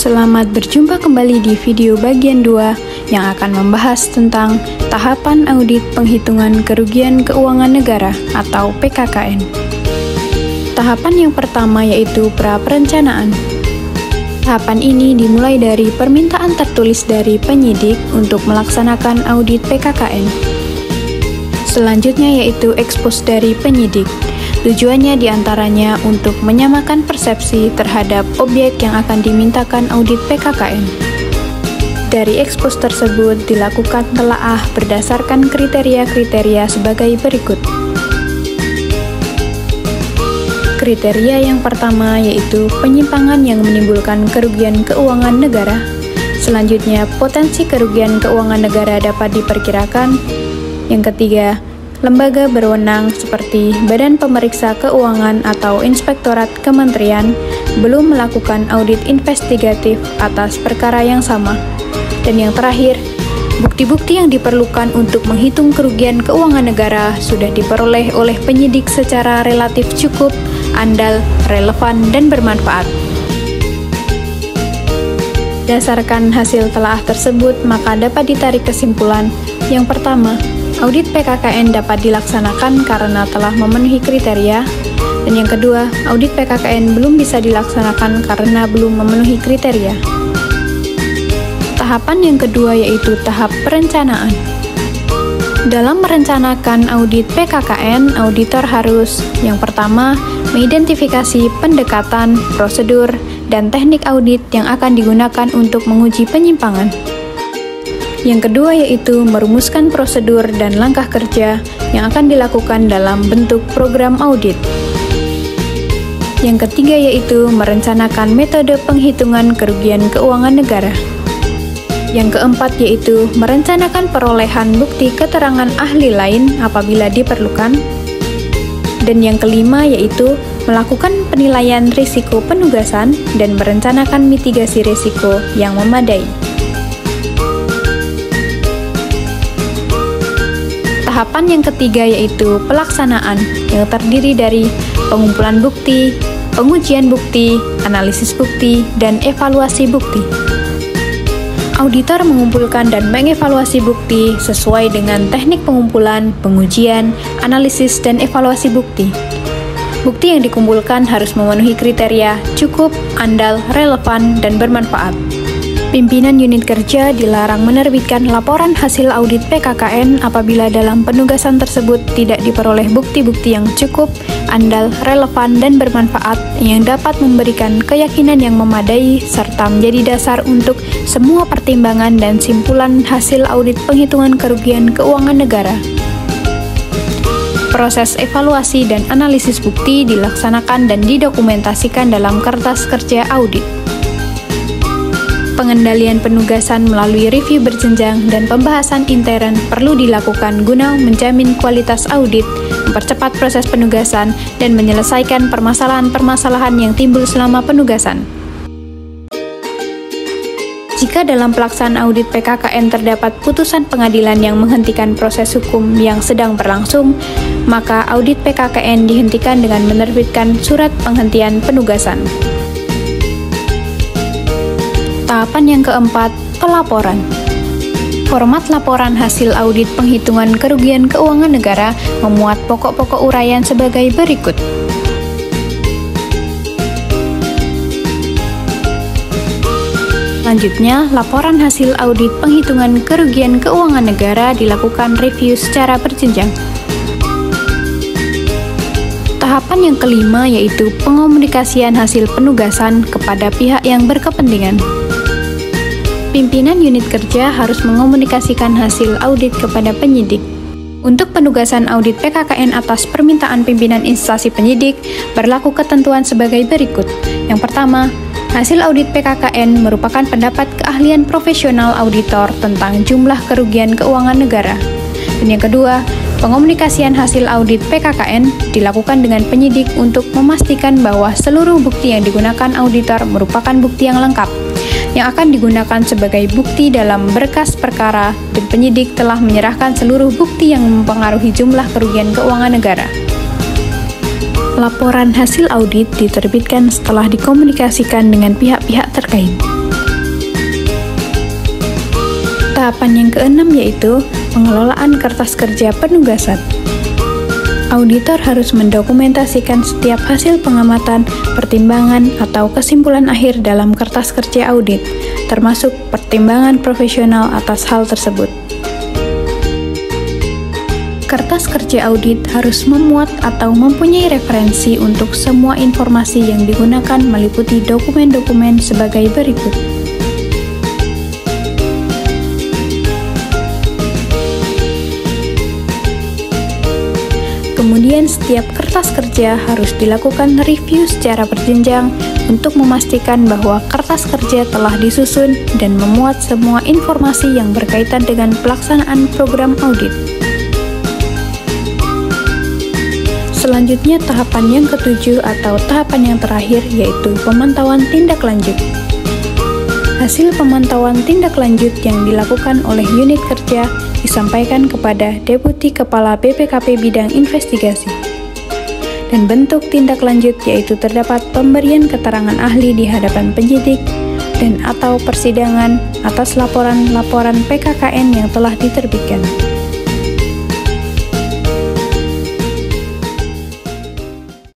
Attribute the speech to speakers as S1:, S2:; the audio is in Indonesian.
S1: Selamat berjumpa kembali di video bagian 2 yang akan membahas tentang tahapan audit penghitungan kerugian keuangan negara atau PKKN. Tahapan yang pertama yaitu pra-perencanaan. Tahapan ini dimulai dari permintaan tertulis dari penyidik untuk melaksanakan audit PKKN. Selanjutnya yaitu ekspos dari penyidik. Tujuannya diantaranya untuk menyamakan persepsi terhadap objek yang akan dimintakan audit PKKN. Dari ekspos tersebut dilakukan telaah berdasarkan kriteria-kriteria sebagai berikut. Kriteria yang pertama yaitu penyimpangan yang menimbulkan kerugian keuangan negara. Selanjutnya, potensi kerugian keuangan negara dapat diperkirakan. Yang ketiga, lembaga berwenang seperti Badan Pemeriksa Keuangan atau Inspektorat Kementerian belum melakukan audit investigatif atas perkara yang sama. Dan yang terakhir, bukti-bukti yang diperlukan untuk menghitung kerugian keuangan negara sudah diperoleh oleh penyidik secara relatif cukup, andal, relevan, dan bermanfaat. Berdasarkan hasil telaah tersebut, maka dapat ditarik kesimpulan. Yang pertama, audit PKKN dapat dilaksanakan karena telah memenuhi kriteria. Dan yang kedua, audit PKKN belum bisa dilaksanakan karena belum memenuhi kriteria. Tahapan yang kedua yaitu tahap perencanaan. Dalam merencanakan audit PKKN, auditor harus yang pertama, mengidentifikasi pendekatan, prosedur, dan teknik audit yang akan digunakan untuk menguji penyimpangan. Yang kedua yaitu merumuskan prosedur dan langkah kerja yang akan dilakukan dalam bentuk program audit. Yang ketiga yaitu merencanakan metode penghitungan kerugian keuangan negara. Yang keempat yaitu merencanakan perolehan bukti keterangan ahli lain apabila diperlukan. Dan yang kelima yaitu melakukan penilaian risiko penugasan dan merencanakan mitigasi risiko yang memadai. Tahapan yang ketiga yaitu pelaksanaan yang terdiri dari pengumpulan bukti, pengujian bukti, analisis bukti, dan evaluasi bukti. Auditor mengumpulkan dan mengevaluasi bukti sesuai dengan teknik pengumpulan, pengujian, analisis, dan evaluasi bukti. Bukti yang dikumpulkan harus memenuhi kriteria cukup, andal, relevan, dan bermanfaat. Pimpinan unit kerja dilarang menerbitkan laporan hasil audit PKKN apabila dalam penugasan tersebut tidak diperoleh bukti-bukti yang cukup, andal, relevan, dan bermanfaat yang dapat memberikan keyakinan yang memadai serta menjadi dasar untuk semua pertimbangan dan simpulan hasil audit penghitungan kerugian keuangan negara. Proses evaluasi dan analisis bukti dilaksanakan dan didokumentasikan dalam kertas kerja audit. Pengendalian penugasan melalui review berjenjang dan pembahasan intern perlu dilakukan guna menjamin kualitas audit, mempercepat proses penugasan, dan menyelesaikan permasalahan-permasalahan yang timbul selama penugasan. Jika dalam pelaksanaan audit PKKN terdapat putusan pengadilan yang menghentikan proses hukum yang sedang berlangsung, maka audit PKKN dihentikan dengan menerbitkan surat penghentian penugasan. Tahapan yang keempat, pelaporan. Format laporan hasil audit penghitungan kerugian keuangan negara memuat pokok-pokok uraian sebagai berikut. Selanjutnya, laporan hasil audit penghitungan kerugian keuangan negara dilakukan review secara berjenjang. Tahapan yang kelima yaitu pengomunikasian hasil penugasan kepada pihak yang berkepentingan. Pimpinan unit kerja harus mengomunikasikan hasil audit kepada penyidik. Untuk penugasan audit PKKN atas permintaan pimpinan instansi penyidik, berlaku ketentuan sebagai berikut. Yang pertama, hasil audit PKKN merupakan pendapat keahlian profesional auditor tentang jumlah kerugian keuangan negara. Dan yang kedua, pengomunikasian hasil audit PKKN dilakukan dengan penyidik untuk memastikan bahwa seluruh bukti yang digunakan auditor merupakan bukti yang lengkap, yang akan digunakan sebagai bukti dalam berkas perkara, dan penyidik telah menyerahkan seluruh bukti yang mempengaruhi jumlah kerugian keuangan negara. Laporan hasil audit diterbitkan setelah dikomunikasikan dengan pihak-pihak terkait. Tahapan yang keenam yaitu pengelolaan kertas kerja penugasan. Auditor harus mendokumentasikan setiap hasil pengamatan, pertimbangan, atau kesimpulan akhir dalam kertas kerja audit, termasuk pertimbangan profesional atas hal tersebut. Kertas kerja audit harus memuat atau mempunyai referensi untuk semua informasi yang digunakan meliputi dokumen-dokumen sebagai berikut. Kemudian setiap kertas kerja harus dilakukan review secara berjenjang untuk memastikan bahwa kertas kerja telah disusun dan memuat semua informasi yang berkaitan dengan pelaksanaan program audit. Selanjutnya tahapan yang ketujuh atau tahapan yang terakhir yaitu pemantauan tindak lanjut. Hasil pemantauan tindak lanjut yang dilakukan oleh unit kerja disampaikan kepada Deputi Kepala BPKP Bidang Investigasi. Dan bentuk tindak lanjut yaitu terdapat pemberian keterangan ahli di hadapan penyidik dan atau persidangan atas laporan-laporan PKKN yang telah diterbitkan.